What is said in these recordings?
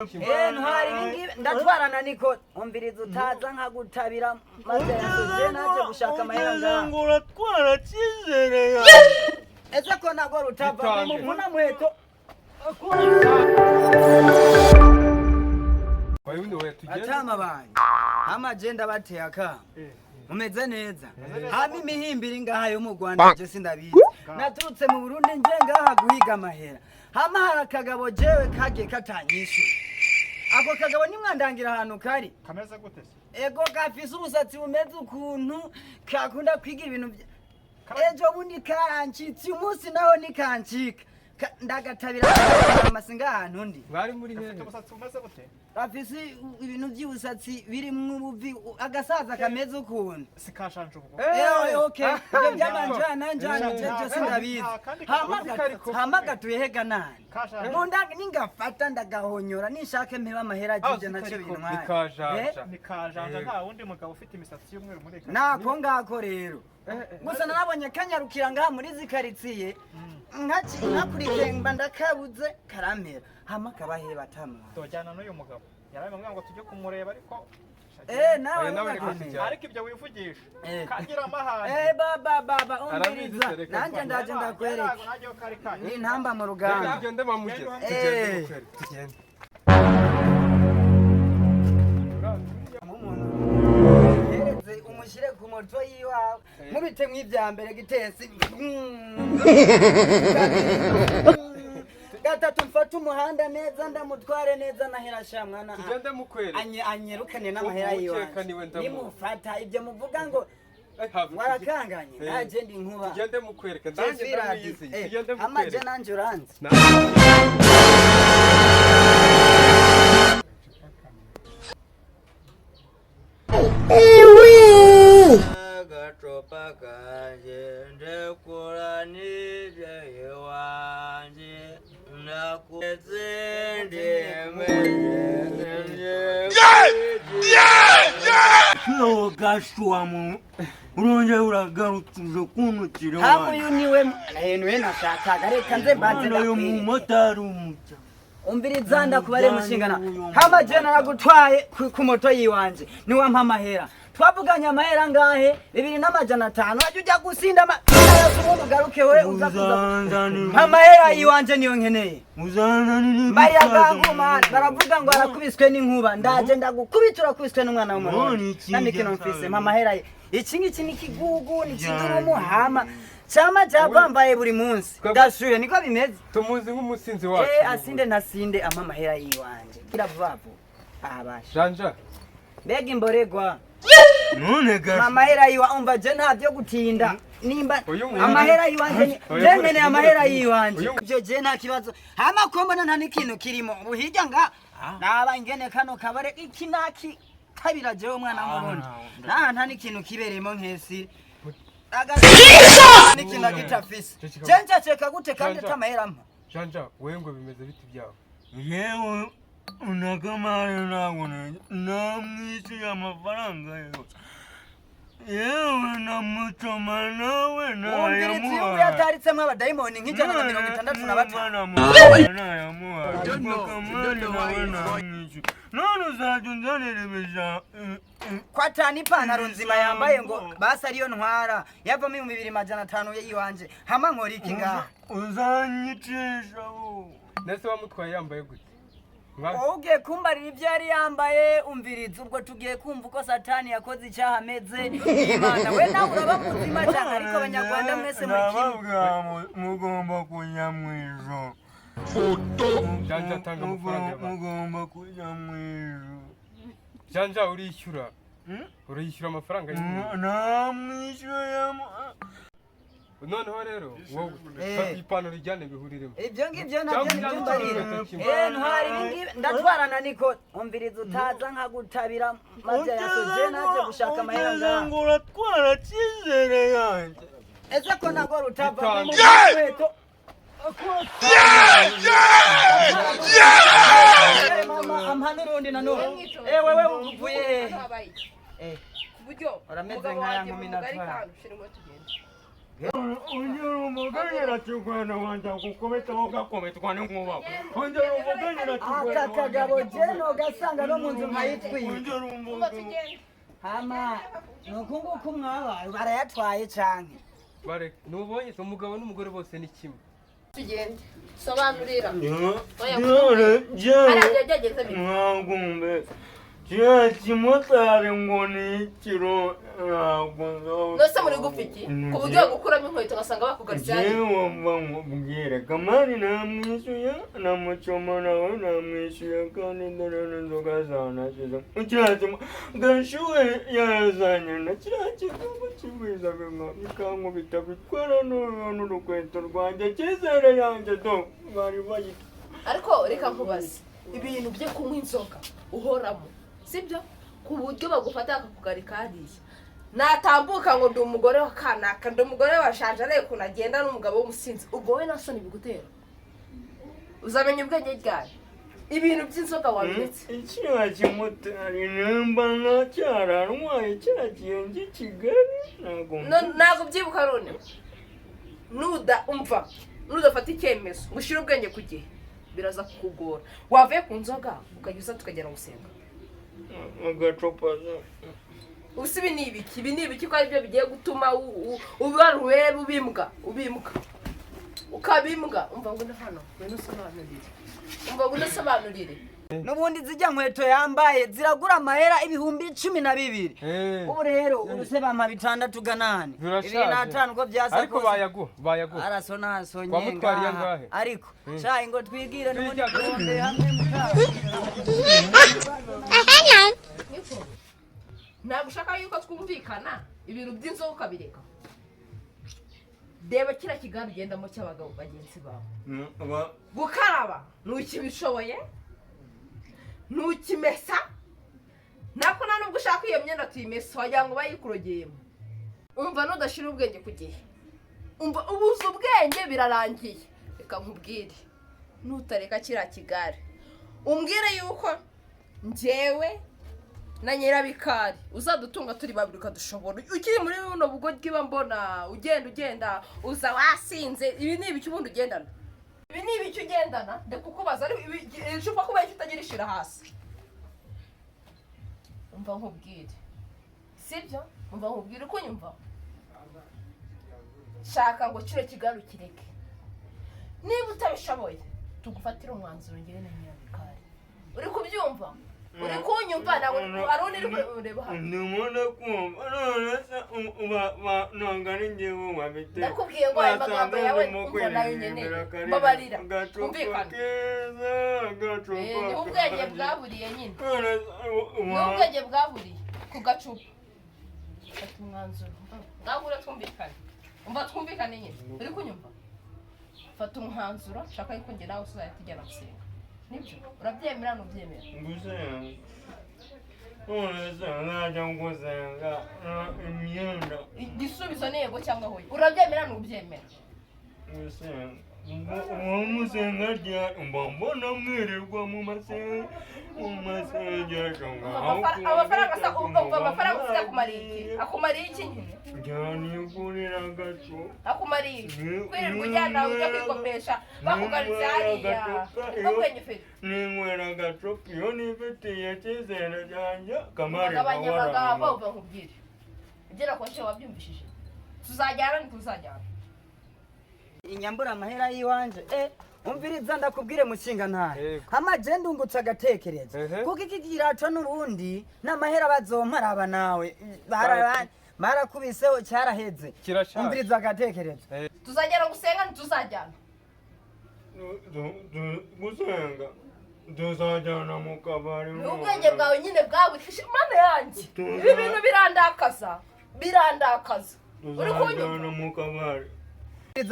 ntwari ngibi ndatwarana niko umviriza utaza nkagutabira maze yasoje naje gushaka amahera ngaho ngo uratwara cyizere ya ese ko nago rutava muvuna muheto atama banje amagenda bateye aka umeze neza hama imihimbiri ngaha yo mu Rwanda je sindabizi naturutse mu Burundi nje ngaha guhiga amahera hama harakagabo jewe kage katanyishu ako kagabo nimwandangira ahantu kari kameze gute ego gafise ubusatsi bumeze ukuntu kakunda kwiga ibintu ejo bundi karancitse umunsi naho nikancika ndagatabira amasinga ahantu ndi bari muri hehe ubusatsi bumeze gute afise ibintu by'ubusatsi biri mu buvi agasaza kameze ukuntu sikashanje ubwo okay ibyo byamanjana njana je sindabizi hama gatuye hega nani munda ningafata ndagahonyora nishake mpeba amahera ajije naco bintwaye nikajanja nta wundi mugabo ufite imisatsi y'umweru muri ka nako ngako rero gusa narabonye kanyarukira ngaha muri zikaritsiye nkakuritemba ndakabuze karamera hama kabaheba tama tojana n'uyu mugabo yarabimwe ngo tujye kumureba ariko nawe ariko ibyo wivugisha kagira amahane baba umviriza nanje ndaje ndakwereka ni ntamba mu rugamba tugende bamugeze tugende umushire ku moto yiwawe mubite mw'ivyambere gitesi gatatu mfata umuhanda neza ndamutware neza nahera shamwana tugende mukwere anyerukane n'amahera yiwawe nimufata ibyo muvuga ngo warakanganye naje ndi nkuba tugende mukwereka ndanje ndamuyizi tugende mukwere amaje nanje uranze Rupaca jende kurani jewanje nakutzende no gashwamu uronje uragarutuje kunukira hapo yuniwe niwe nashakaga reka nze mbanze yo mu motari umuca umviriza ndakubare mushingana hama je naragutwaye ku moto yiwanje ni wampa amahera twavuganye amahera ngahe 2500 waje ujya gusinda garuke we amahera yiwanje niyo nkeneye bariya ganguma baravuga ngo arakubiswe n'inkuba ndaje ndagukubitura kubiswe n'umwana w'umuntu kandi kino mfise amahera iki ngiki ni kigugu ni kidurumu hama chama cyabambaye buri munsi gashuye niko bimeze tumuzi nk'umusinzi wacu asinde nasinde amahera yiwanje kiravuvavu abasha janja mbega imboregwa none ga amahera yiwa umva je ntavyo gutinda nimba amahera yiwanje ndengene amahera yiwanje byo je nta kibazo hama kombona nta nikintu kirimo buhijya nga naba ingene kano kabare iki naki kabira je umwana w'umurundi nta nikintu kiberemo nkesi nikina gitafisi jenja cheka gute kandi tamahera mpa janja wengo bimeze biti byawe yewe unakamara nabona namwisi amafaranga yose yewe namutoma nawe nayamuha yataritsemo abadayimoni nk'ijana na 65 none uzajunzanerebeja kwatani ipantaro nzima yambaye ngo basi ariyo ntwara yavamo 2500 yiwanje hama nkora iki ngaha uzanyicisha nese wamutwaye yambaye gute ugiye kumbarira ibyo yari yambaye umviriza ubwo tugiye kumva uko satani yakoze icyaha ameze imana we nawe uraba muzima cyane ariko abanyarwanda mwese muri kimwe mugomba kujya mwijo janja tanga amafaranga mugomba kujya mwijo janja urishyura amafaranga namwishyuye noneho rero wowe ipantaro rijyane bihuriremo ibyo ngibyo nabyo mbarira ntwari ngibi ndatwarana niko umviriza utaza nkagutabira maze yasoje naje gushaka amahera ngaho ngo uratwara cyizere yanjye ese ko nago rutava mu kweto mama amhanurundi nanone wewe uvuye kuburyo urameze nkaya nkumi natwara Ongera umuganyira cyugwana wanja kukometa ugakometwa n'inkuba. Ongera umuganyira cyugwana. Aka kagabo jeno gasanga no mu nzu nkayitwiye. Ongera umuganyira. Hama nukunguku mwabaye barayatwaye canke. Bare nubonye umugabo n'umugore bose ni kimwe. Tugende. Sobanurira. Mwagumbe. Kimotari ngo ni ikiro Nose muri gupfiki ku buryo gukuramo inkweto gasanga bakugaritse ari bamubwire kamari namwishuye namucoma nawe namwishuye kandi dore n'inzoga zanashize ucyazima gashuwe yazanye na kiriya kigambo kibiza bikangu bitabitwara n'urukweto rwanjye cyizere yanjye do bari bayita ariko reka nkubaze ibintu byo kunywa inzoga uhoramo sibyo ku buryo bagufata akakugarika hariya natambuka ngo ndi umugore wa kanaka ndi umugore wa shanjare kunagenda n'umugabo w'umusinzi ubwo we nasoni bigutera uzamenya ubwenge ryari ibintu by'inzoga wabiretse ikiba kimotari nimba ntacyararwaye cyagiye ngi Kigali ntabwo byibuka none nudafata icyemezo ngo ushyire ubwenge ku gihe biraza kukugora wavuye ku nzoga ukajya uza tukagera gusenga agacopaza usi ibi ni ibiki ko ari byo bigiye gutuma ubaruwe ubimbwa ukabimbwa umva ngo hano unasobanurire Nubundi zijya nkweto yambaye ziragura amahera ibihumbi 12. Ubu rero uruseba mpa 6 ganane. 5 ko byasa ariko bayaguha arasona sonye wamutwariye ngahe ariko sha ingo twigire n'ubundi bombe hamwe mutaha nagushaka yuko twumvikana ibintu by'inzoga ukabireka deba kira kiganiro ugendamo cy'abagabo bagenzi bawe gukaraba ntukibishoboye ntukimesa nako nubwo ushaka iyo myenda tuyimesa wagira ngo bayikurogeyemo umva nudashira ubwenge ku gihe umva ubuze ubwenge birarangiye reka nkubwire nutareka kira kigare umbwire yuko njyewe na nyirabikari uzadutunga turi babiri ukadushobora ukiri muri buno bugo bw'iba mbona ugenda uza wasinze ibi ni ibiki ubundi ugendana ibi ni ibiki ugendana ndekukubaza ari icupa kuba utagira ishira hasi umva nkubwire sibyo umva nkubwire uko nyumva shaka ngo kire kigaru kireke niba utabishoboye tugufatira umwanzuro ngire na nyirabikari uri kubyumva uri kunyumva nawe arone ureba hano ndumona kumva none nangari ngewe wabite ndakubwiye ngo aya magambo yawe umva nayo nyene babarira umvikana ni ubwenge bwaburiye nyine ni ubwenge bwaburiye ku gacupa fata umwanzuro ngabura twumvikane umva twumvikane nyine uri kunyumva fata umwanzuro shaka yuko nge nawe uzayatijyana gusenga nibyo urabyemera nubyemera gusenga najya gusenga imyenda igisubizo ni yego cyangwa hoya urabyemera nubyemera gusenga umusenga rya mbona mwirirwa mu masengesho amafaranga usiga akumariye iki nyine nigurira agacu akumariye kwirirwa ujyana ujya kwikopesha bakugaritse hariya ubwenge ufite ninywera agacupa iyo nifitiye icyizere cyanjye kamari abanyamagambo uva nkubwire ugera ku nshuro wabyumvishije tuzajyana ntituzajyana inyambura amahera yiwanje umviriza ndakubwire mushinga ntare amaje ndungutse agatekereza kuko iki giraco n'ubundi n'amahera bazomparaba nawe barakubiseho cyaraheze umviriza agatekereza tuzagera gusenga ntituzajyana gusenga tuzajyana mu kabari n'ubwenge bwawe nyine bwabufishe mana yanjye ibi bintu birandakaza uri kunyuma mu kabari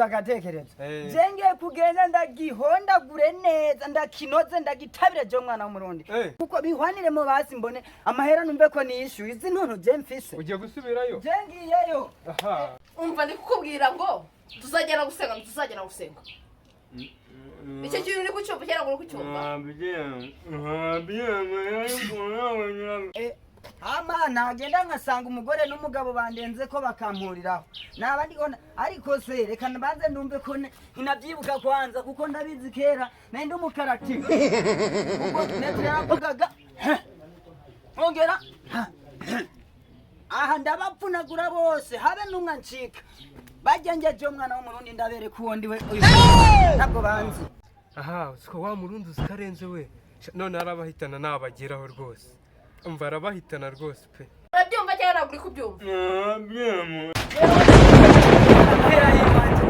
agatekereza jengeye kugenda ndagihondagure neza ndakinoze ndagitabire je mwana w'umurundi kuko bihwanire mu basi mbone amahera numve ko nishyuye izi ntuntu je mfise ugiye gusubirayo jengiyeyo umva ndikukubwira ngo tuzagera gusenga icyo kintu uri kucyumva cyangwa uri kucyumva ama nagenda nkasanga umugore n'umugabo bandenze ko bakampuriraho naba ndikona ariko se reka mbanze ndumve ko inabyibuka kwanza kuko ndabizi kera nende umukarati ubwo neteravugaga ongera aha ndabapfunagura bose habe numwe ncika bagengeje umwana w'umurundi ndabere kuwondi we ntabwo banzi aha siko wa murundi uzikarenze we none arabahitana nabageraho rwose umva arabahitana rwose pe urabyumva cyangwa ntabwo uri kubyumva Nabyemwe. Hera yiwanje